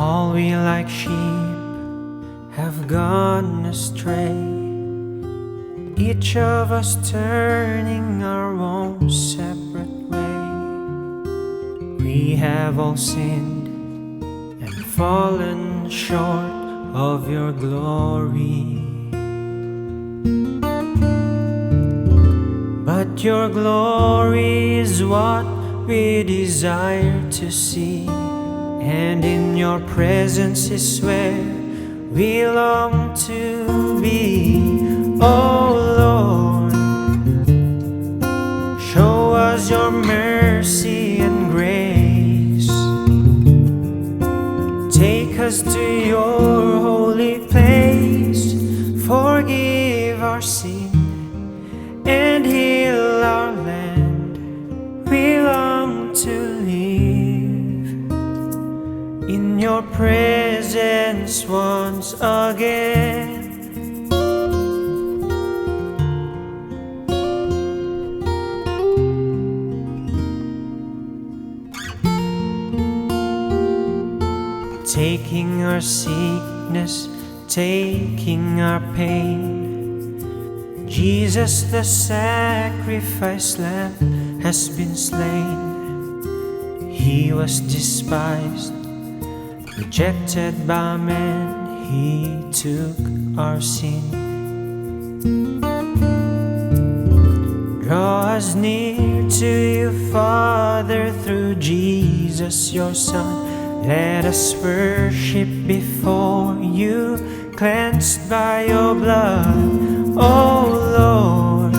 All we like sheep have gone astray, each of us turning our own separate way. We have all sinned and fallen short of your glory, but your glory is what we desire to see, and in your presence is where we long to be. Oh Lord, show us your mercy and grace. Take us to your holy place. Forgive our sin and heal our land. We long to live in your presence once again. Taking our sickness, taking our pain, Jesus the sacrifice lamb has been slain. He was despised, rejected by men, he took our sin. Draw us near to you, Father, through Jesus your Son. Let us worship before you, cleansed by your blood. Oh Lord,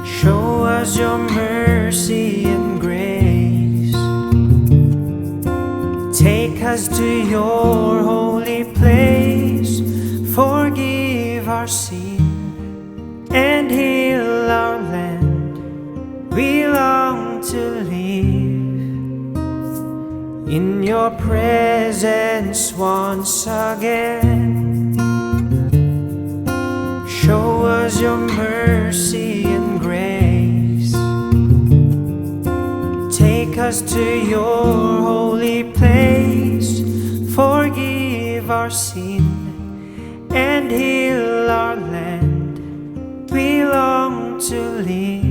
show us your mercy and grace. Take us to your holy place. Forgive our sin and heal our land. We long to live in your presence once again. Show us your mercy and grace. Take us to your holy place. Forgive our sin and heal our land. We long to live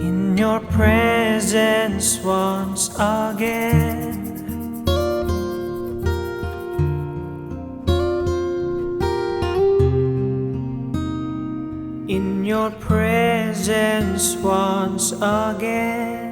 in your presence once again. In your presence once again.